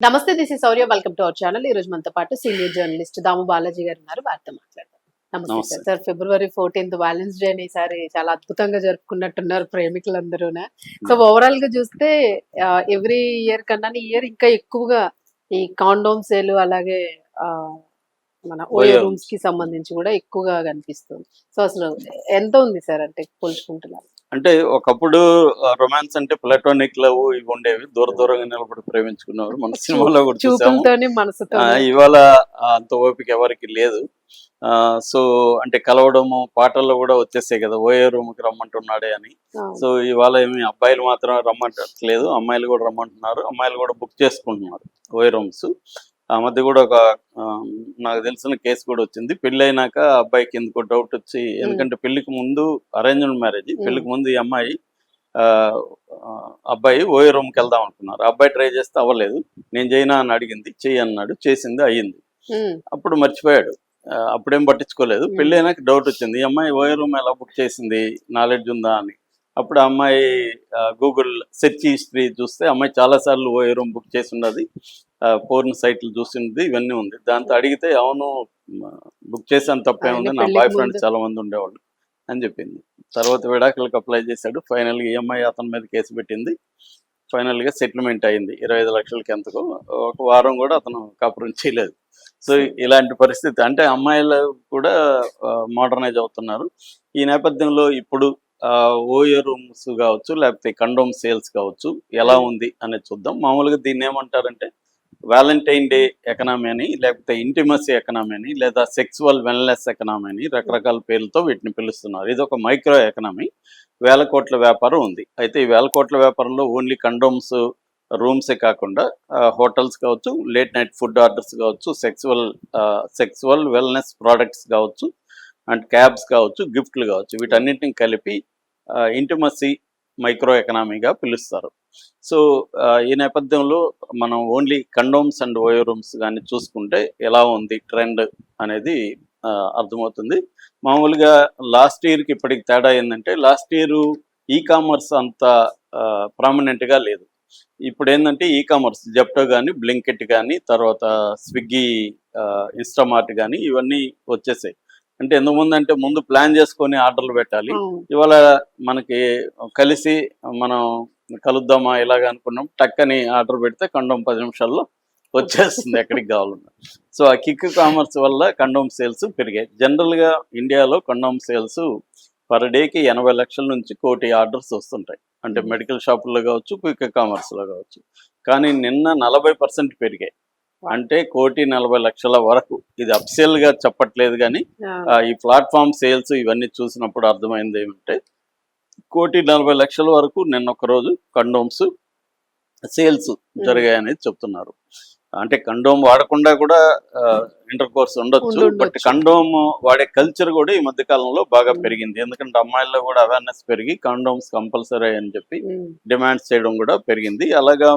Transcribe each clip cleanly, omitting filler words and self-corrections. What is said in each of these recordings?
నమస్తే, this is Saurya. Welcome to our channel. ఈ రోజు మనతో పాటు సీనియర్ జర్నలిస్ట్ దాము బాలాజీ గారు ఉన్నారు. వారితో మాట్లాడదాం. నమస్తే నమస్తే. సార్. సార్, ఫిబ్రవరి 14th వ్యాలెన్స్ డే ఈసారి చాలా అద్భుతంగా జరుపుకున్నట్టున్నారు ప్రేమికులందరూనే. సో ఓవరాల్ గా చూస్తే ఎవ్రీ ఇయర్ కన్నా ఈ ఇయర్ ఇంకా ఎక్కువగా ఈ కాండోమ్ సేల్ అలాగే ఆ, మన ఓయో ఓయో రూమ్స్ కి సంబంధించి కూడా ఎక్కువగా కనిపిస్తుంది. సో అసలు ఎంత ఉంది సార్ అంటే పోల్చుకుంటున్నారు? అంటే ఒకప్పుడు రొమాన్స్ అంటే ప్లాటోనిక్ లవ్ ఇవి ఉండేవి, దూర దూరంగా నిలబడి ప్రేమించుకున్నారు. మన సినిమాలో కూడా చూసాము. చూపులతోని మనసుతో ఇవాళ అంత ఓపిక ఎవరికి లేదు. సో అంటే కలవడము పాటల్లో కూడా వచ్చేసాయి కదా, ఓయో రూమ్ కి రమ్మంటున్నాడే అని. సో ఇవాళ ఏమి అబ్బాయిలు మాత్రం రమ్మంటలేదు, అమ్మాయిలు కూడా రమ్మంటున్నారు, అమ్మాయిలు కూడా బుక్ చేసుకుంటున్నారు ఓయో రూమ్స్. ఆ మధ్య కూడా ఒక నాకు తెలిసిన కేసు కూడా వచ్చింది. పెళ్లి అయినాక అబ్బాయికి ఎందుకో డౌట్ వచ్చి, ఎందుకంటే పెళ్లికి ముందు అరేంజ్డ్ మ్యారేజ్, పెళ్లికి ముందు ఈ అమ్మాయి ఆ, అబ్బాయి ఓయో రూమ్కి వెళ్దాం అనుకున్నారు. అబ్బాయి ట్రై చేస్తే అవ్వలేదు, నేను చేయనా అని అడిగింది, చెయ్యి అన్నాడు, చేసింది, అయ్యింది. అప్పుడు మర్చిపోయాడు, అప్పుడేం పట్టించుకోలేదు. పెళ్లి అయినాక డౌట్ వచ్చింది, ఈ అమ్మాయి ఓయో రూమ్ ఎలా బుక్ చేసింది, నాలెడ్జ్ ఉందా అని. అప్పుడు ఆ అమ్మాయి గూగుల్ సెర్చ్ హిస్టరీ చూస్తే అమ్మాయి చాలాసార్లు ఓయో రూమ్ బుక్ చేసి ఉన్నది, పోర్న్ సైట్లు చూసింది, ఇవన్నీ ఉంది. దాంతో అడిగితే అవును బుక్ చేసాను, తప్పే ఉంది, నా బాయ్ ఫ్రెండ్స్ చాలా మంది ఉండేవాళ్ళు అని చెప్పింది. తర్వాత విడాకులకు అప్లై చేశాడు. ఫైనల్గా ఈఎంఐ అతని మీద కేసు పెట్టింది. ఫైనల్గా సెటిల్మెంట్ అయింది 25 లక్షలకి ఎంతకో. ఒక వారం కూడా అతను కాపురం చేయలేదు. సో ఇలాంటి పరిస్థితి, అంటే అమ్మాయిలు కూడా మోడర్నైజ్ అవుతున్నారు. ఈ నేపథ్యంలో ఇప్పుడు ఓయో రూమ్స్ కావచ్చు, లేకపోతే కండోమ్ సేల్స్ కావచ్చు, ఎలా ఉంది అనేది చూద్దాం. మామూలుగా దీన్ని ఏమంటారంటే వ్యాలంటైన్ డే ఎకనామీ అని, లేకపోతే ఇంటిమసీ ఎకనామీ అని, లేదా సెక్సువల్ వెల్నెస్ ఎకనామీ అని రకరకాల పేర్లతో వీటిని పిలుస్తున్నారు. ఇది ఒక మైక్రో ఎకనామీ, వేల కోట్ల వ్యాపారం ఉంది. అయితే ఈ వేల కోట్ల వ్యాపారంలో ఓన్లీ కండోమ్స్ రూమ్సే కాకుండా హోటల్స్ కావచ్చు, లేట్ నైట్ ఫుడ్ ఆర్డర్స్ కావచ్చు, సెక్సువల్ వెల్నెస్ ప్రోడక్ట్స్ కావచ్చు, అండ్ క్యాబ్స్ కావచ్చు, గిఫ్ట్లు కావచ్చు, వీటన్నిటిని కలిపి ఇంటిమసీ మైక్రో ఎకనామీగా పిలుస్తారు. సో ఈ నేపథ్యంలో మనం only condoms and OYO rooms కానీ చూసుకుంటే ఎలా ఉంది ట్రెండ్ అనేది అర్థమవుతుంది. మామూలుగా లాస్ట్ ఇయర్కి ఇప్పటికి తేడా ఏంటంటే, లాస్ట్ ఇయర్ ఈ కామర్స్ అంత ప్రామినెంట్గా లేదు. ఇప్పుడు ఏంటంటే ఈ కామర్స్ జెప్టో కానీ, బ్లింకెట్ కానీ, తర్వాత స్విగ్గీ, ఇన్స్టామార్ట్ కానీ ఇవన్నీ వచ్చేసాయి. అంటే ఎందుకు అంటే ముందు ప్లాన్ చేసుకొని ఆర్డర్లు పెట్టాలి. ఇవాళ మనకి కలిసి మనం కలుద్దామా ఇలాగ అనుకున్నాం, టక్కని ఆర్డర్ పెడితే కండోమ్ 10 నిమిషాల్లో వచ్చేస్తుంది ఎక్కడికి కావాలన్నా. సో ఆ కిక్ కామర్స్ వల్ల కండోమ్ సేల్స్ పెరిగాయి. జనరల్గా ఇండియాలో కండోమ్ సేల్స్ పర్ డేకి 80 లక్షల నుంచి 1 కోటి ఆర్డర్స్ వస్తుంటాయి. అంటే మెడికల్ షాపుల్లో కావచ్చు, క్విక్ కామర్స్లో కావచ్చు. కానీ నిన్న 40% పెరిగాయి, అంటే 1,40,00,000 వరకు. ఇది అఫిషియల్గా చెప్పట్లేదు, కానీ ఈ ప్లాట్ఫామ్ సేల్స్ ఇవన్నీ చూసినప్పుడు అర్థమైంది ఏమంటే 1,40,00,000 వరకు నిన్న ఒక రోజు కండోమ్స్ సేల్స్ జరిగాయనేది చెప్తున్నారు. అంటే కండోమ్ వాడకుండా కూడా ఇంటర్ కోర్స్ ఉండొచ్చు, బట్ కండోమ్ వాడే కల్చర్ కూడా ఈ మధ్య కాలంలో బాగా పెరిగింది. ఎందుకంటే అమ్మాయిల్లో కూడా అవేర్నెస్ పెరిగి కండోమ్స్ కంపల్సరీ అని చెప్పి డిమాండ్స్ చేయడం కూడా పెరిగింది. అలాగా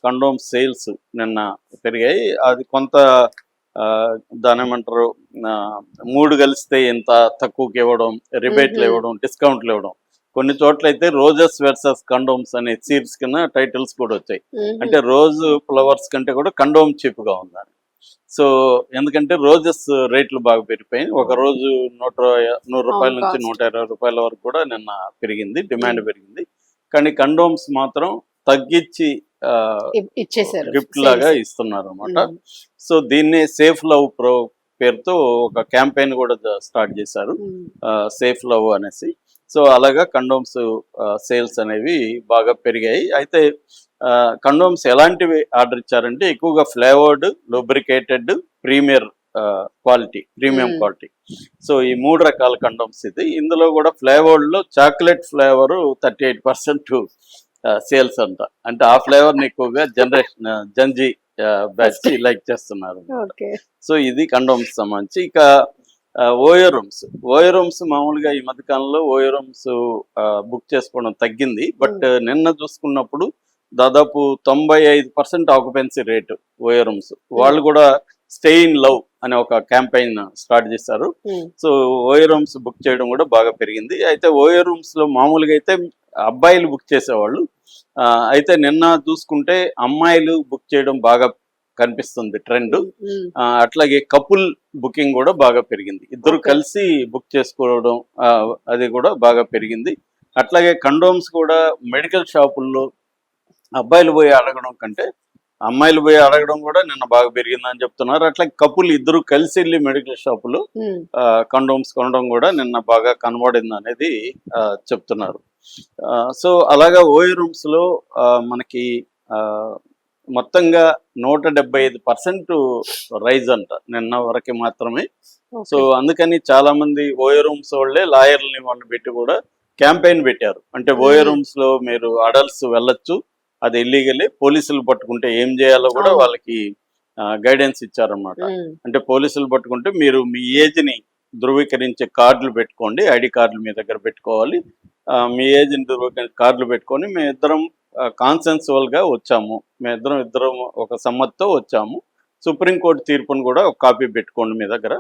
కండోమ్ సేల్స్ నిన్న పెరిగాయి. అది కొంత దాని ఏమంటారు, 3 కలిస్తే ఇంత తక్కువకి ఇవ్వడం, రిబేట్లు ఇవ్వడం, డిస్కౌంట్లు ఇవ్వడం. కొన్ని చోట్ల అయితే రోజెస్ వర్సెస్ కండోమ్స్ అనే సీరీస్ కింద టైటిల్స్ కూడా వచ్చాయి. అంటే రోజు ఫ్లవర్స్ కంటే కూడా కండోమ్ చీప్గా ఉందని. సో ఎందుకంటే రోజెస్ రేట్లు బాగా పెరిగిపోయాయి. ఒక రోజు 100 రూపాయల నుంచి 120 రూపాయల వరకు కూడా నిన్న పెరిగింది, డిమాండ్ పెరిగింది. కానీ కండోమ్స్ మాత్రం తగ్గించి గిఫ్ట్ లాగా ఇస్తున్నారు అనమాట. సో దీన్ని సేఫ్ లవ్ ప్రో పేరుతో ఒక క్యాంపెయిన్ కూడా స్టార్ట్ చేశారు, సేఫ్ లవ్ అనేసి. సో అలాగా కండోమ్స్ సేల్స్ అనేవి బాగా పెరిగాయి. అయితే కండోమ్స్ ఎలాంటివి ఆర్డర్ ఇచ్చారంటే ఎక్కువగా flavoured, lubricated, premium quality. So ఈ 3 రకాల కండోమ్స్ ఇది. ఇందులో కూడా ఫ్లేవర్డ్లో చాక్లెట్ ఫ్లేవర్ 38% సేల్స్ అంట. అంటే ఆ ఫ్లేవర్ని ఎక్కువగా జంజీ బ్యాచ్ లైక్ చేస్తున్నారు. సో ఇది కండోమ్స్ సంబంధించి. ఇక ఓయో రూమ్స్ మామూలుగా ఈ మధ్యకాలంలో ఓయో రూమ్స్ బుక్ చేసుకోవడం తగ్గింది. బట్ నిన్న చూసుకున్నప్పుడు దాదాపు 95% ఆక్యుపెన్సీ రేటు ఓయో రూమ్స్. వాళ్ళు కూడా స్టే ఇన్ లవ్ అనే ఒక క్యాంపెయిన్ స్టార్ట్ చేశారు. సో ఓయో రూమ్స్ బుక్ చేయడం కూడా బాగా పెరిగింది. అయితే ఓయో రూమ్స్ లో మామూలుగా అయితే అబ్బాయిలు బుక్ చేసేవాళ్ళు, అయితే నిన్న చూసుకుంటే అమ్మాయిలు బుక్ చేయడం బాగా కనిపిస్తుంది ట్రెండ్. అట్లాగే కపుల్ బుకింగ్ కూడా బాగా పెరిగింది. ఇద్దరు Okay. కలిసి బుక్ చేసుకోవడం అది కూడా బాగా పెరిగింది. అట్లాగే కండోమ్స్ కూడా మెడికల్ షాపుల్లో అబ్బాయిలు పోయి అడగడం కంటే అమ్మాయిలు పోయి అడగడం కూడా నిన్న బాగా పెరిగిందని చెప్తున్నారు. అట్లాగే కపుల్ ఇద్దరు కలిసి వెళ్ళి మెడికల్ షాపులు కండోమ్స్ కొనడం కూడా నిన్న బాగా కనబడింది అనేది చెప్తున్నారు. సో అలాగా ఓయో రూమ్స్ లో మనకి మొత్తంగా 175% రైజ్ అంట నిన్న వరకు మాత్రమే. సో అందుకని చాలా మంది ఓయో రూమ్స్ వాళ్ళే లాయర్లని వాళ్ళు పెట్టి కూడా క్యాంపెయిన్ పెట్టారు. అంటే ఓయో రూమ్స్ లో మీరు అడల్ట్స్ వెళ్ళొచ్చు, అది ఇల్లీగలే, పోలీసులు పట్టుకుంటే ఏం చేయాలో కూడా వాళ్ళకి గైడెన్స్ ఇచ్చారనమాట. అంటే పోలీసులు పట్టుకుంటే మీరు మీ ఏజ్ ని ధృవీకరించే కార్డులు పెట్టుకోండి, ఐడి కార్డులు మీ దగ్గర పెట్టుకోవాలి. మీ ఏజ్ ని ధృవీకరించే కార్డులు పెట్టుకొని మేమిద్దరం కాన్సెన్సువల్ గా వచ్చాము, మేమిద్దరం ఒక సమ్మతితో వచ్చాము. సుప్రీంకోర్టు తీర్పును కూడా ఒక కాపీ పెట్టుకోండి మీ దగ్గర,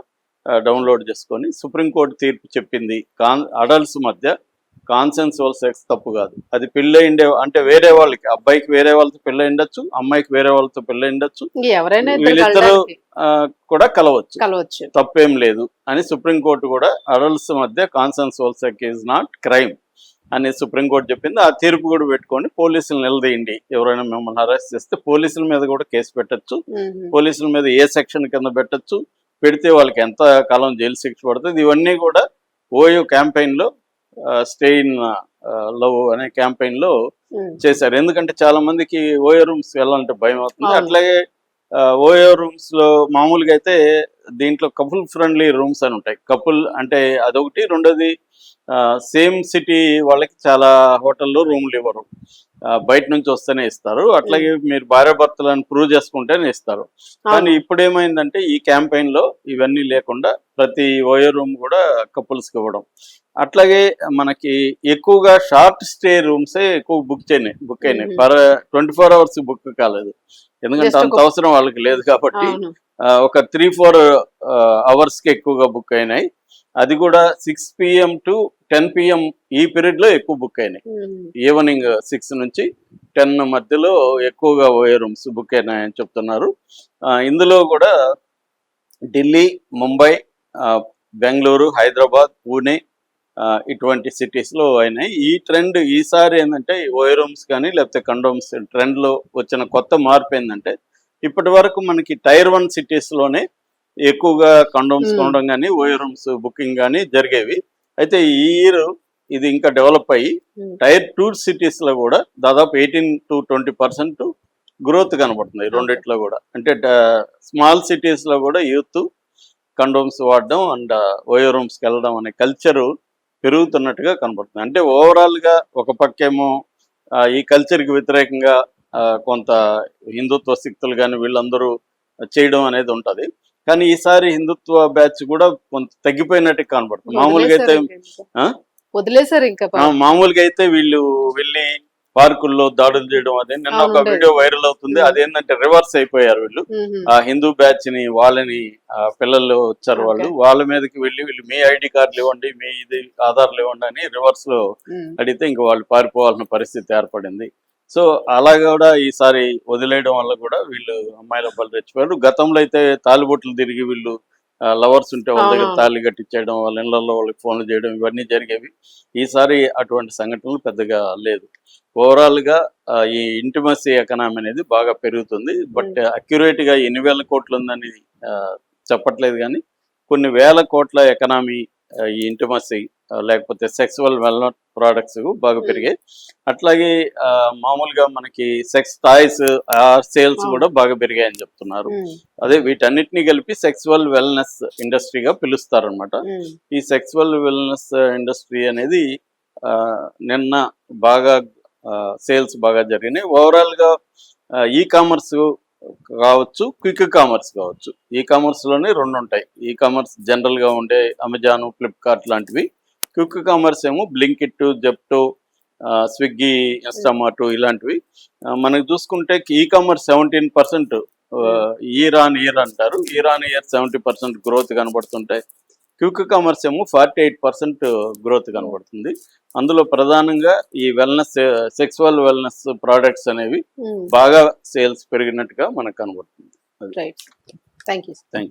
డౌన్లోడ్ చేసుకొని. సుప్రీంకోర్టు తీర్పు చెప్పింది అడల్ట్స్ మధ్య కాన్సెన్సువల్ సెక్స్ తప్పు కాదు. అది పెళ్ళయిండే అంటే వేరే వాళ్ళకి, అబ్బాయికి వేరే వాళ్ళతో పెళ్ళయిండొచ్చు, అమ్మాయికి వేరే వాళ్ళతో పెళ్ళయిండొచ్చు, వీళ్ళిద్దరూ కూడా కలవచ్చు, తప్పేం లేదు అని సుప్రీంకోర్టు కూడా అడల్ట్స్ మధ్య కాన్సెన్సువల్ సెక్స్ ఈజ్ నాట్ క్రైమ్ అని సుప్రీంకోర్టు చెప్పింది. ఆ తీర్పు కూడా పెట్టుకొని పోలీసులు నిలదీయండి, ఎవరైనా మిమ్మల్ని అరెస్ట్ చేస్తే పోలీసుల మీద కూడా కేసు పెట్టచ్చు, పోలీసుల మీద ఏ సెక్షన్ కింద పెట్టచ్చు, పెడితే వాళ్ళకి ఎంత కాలం జైలు శిక్ష పడుతుంది. ఇవన్నీ కూడా ఓయో క్యాంపెయిన్ లో స్టే ఇన్ లవ్ అనే క్యాంపెయిన్ లో చేశారు. ఎందుకంటే చాలా మందికి ఓయో రూమ్స్ వెళ్ళాలంటే భయం అవుతుంది. అట్లాగే ఓయో రూమ్స్ లో మామూలుగా అయితే దీంట్లో కపుల్ ఫ్రెండ్లీ రూమ్స్ అని ఉంటాయి. కపుల్ అంటే అదొకటి, రెండోది సేమ్ సిటీ వాళ్ళకి చాలా హోటల్లో రూమ్లు ఇవ్వరు, బయట నుంచి వస్తేనే ఇస్తారు. అట్లాగే మీరు భార్యాభర్తలను ప్రూవ్ చేసుకుంటేనే ఇస్తారు. కానీ ఇప్పుడు ఏమైందంటే ఈ క్యాంపెయిన్ లో ఇవన్నీ లేకుండా ప్రతి ఓయో రూమ్ కూడా కపుల్స్కి ఇవ్వడం. అట్లాగే మనకి ఎక్కువగా షార్ట్ స్టే రూమ్సే ఎక్కువ బుక్ అయినాయి. 24 hours బుక్ కాలేదు, ఎందుకంటే అంత అవసరం వాళ్ళకి లేదు కాబట్టి. ఒక 3-4 hours కి ఎక్కువగా బుక్ అయినాయి. అది కూడా 6 PM to 10 PM ఈ పీరియడ్ లో ఎక్కువ బుక్ అయినాయి. ఈవినింగ్ 6 నుంచి 10 మధ్యలో ఎక్కువగా ఓయో రూమ్స్ బుక్ అయినాయని చెప్తున్నారు. ఇందులో కూడా ఢిల్లీ, ముంబై, బెంగళూరు, హైదరాబాద్, పూణే ఇటువంటి సిటీస్ లో అయినాయి. ఈ ట్రెండ్ ఈసారి ఏంటంటే ఓయో రూమ్స్ కానీ లేకపోతే కండోమ్స్ ట్రెండ్ లో వచ్చిన కొత్త మార్పు ఏంటంటే ఇప్పటి వరకు మనకి టైర్ 1 సిటీస్ లోనే ఎక్కువగా కండోమ్స్ కొనడం కానీ ఓయో రూమ్స్ బుకింగ్ కానీ జరిగేవి. అయితే ఈ ఇయర్ ఇది ఇంకా డెవలప్ అయ్యి టైర్ 2 సిటీస్ లో కూడా దాదాపు 18 to 20% గ్రోత్ కనబడుతుంది రెండిట్లో కూడా. అంటే స్మాల్ సిటీస్ లో కూడా యూత్ కండోమ్స్ వాడడం అండ్ ఓయో రూమ్స్కి వెళ్ళడం అనే కల్చరు పెరుగుతున్నట్టుగా కనబడుతుంది. అంటే ఓవరాల్ గా ఒక పక్కేమో ఈ కల్చర్కి వ్యతిరేకంగా కొంత హిందుత్వ శక్తులు కానీ వీళ్ళందరూ చేయడం అనేది ఉంటది. కానీ ఈసారి హిందుత్వ బ్యాచ్ కూడా కొంత తగ్గిపోయినట్టు కనబడుతుంది. మామూలుగా అయితే వీళ్ళు వెళ్ళి పార్కుల్లో దాడులు చేయడం, అదే నిన్న ఒక వీడియో వైరల్ అవుతుంది. అదేంటంటే రివర్స్ అయిపోయారు వీళ్ళు. ఆ హిందూ బ్యాచ్ ని వాళ్ళని పిల్లలు వచ్చారు, వాళ్ళ మీదకి వెళ్ళి వీళ్ళు మీ ఐడి కార్డులు ఇవ్వండి, మీ ఇది ఆధార్లు ఇవ్వండి అని రివర్స్ లో అడిగితే ఇంకా వాళ్ళు పారిపోవాల్సిన పరిస్థితి ఏర్పడింది. సో అలా కూడా ఈసారి వదిలేయడం వల్ల కూడా వీళ్ళు అమ్మాయిల అబ్బాయిలు రెచ్చిపోయారు. గతంలో అయితే తాలిబొట్లు తిరిగి వీళ్ళు లవర్స్ ఉంటే వాళ్ళ దగ్గర తాళి కట్టించేయడం, వాళ్ళ ఇళ్లలో వాళ్ళకి ఫోన్లు చేయడం ఇవన్నీ జరిగేవి. ఈసారి అటువంటి సంఘటనలు పెద్దగా లేదు. ఓవరాల్ గా ఈ ఇంటిమసీ ఎకనామీ అనేది బాగా పెరుగుతుంది. బట్ అక్యురేట్ గా ఎన్ని వేల కోట్లు ఉందని చెప్పట్లేదు, కానీ కొన్ని వేల కోట్ల ఎకనామీ ఈ ఇంటిమసీ లేకపోతే సెక్సువల్ వెల్నెస్ ప్రోడక్ట్స్ బాగా పెరిగాయి. అట్లాగే మామూలుగా మనకి సెక్స్ టాయ్స్ సేల్స్ కూడా బాగా పెరిగాయని చెప్తున్నారు. అదే వీటన్నిటిని కలిపి సెక్సువల్ వెల్నెస్ ఇండస్ట్రీగా పిలుస్తారనమాట. ఈ సెక్సువల్ వెల్నెస్ ఇండస్ట్రీ అనేది నిన్న బాగా సేల్స్ బాగా జరిగినాయి. ఓవరాల్ గా ఈ కామర్స్ కావచ్చు, క్విక్ కామర్స్ కావచ్చు. ఈ కామర్స్ లోనే 2 ఉంటాయి. ఈ కామర్స్ జనరల్ గా ఉండే అమెజాన్, ఫ్లిప్కార్ట్ లాంటివి. క్విక్ కామర్స్ ఏమో బ్లింకిట్, జెప్టో, స్విగ్గీ, ఇన్స్టామార్ట్ ఇలాంటివి. మనకు చూసుకుంటే ecommerce 17% year on year అంటారు. ఇయర్ ఆన్ ఇయర్ 70% గ్రోత్ కనబడుతుంటాయి. క్విక్ కామర్స్ ఏమో 48% గ్రోత్ కనబడుతుంది. అందులో ప్రధానంగా ఈ వెల్నెస్, సెక్సువల్ వెల్నెస్ ప్రోడక్ట్స్ అనేవి బాగా సేల్స్ పెరిగినట్టుగా మనకు కనబడుతుంది. Right. Thank you. Thank you.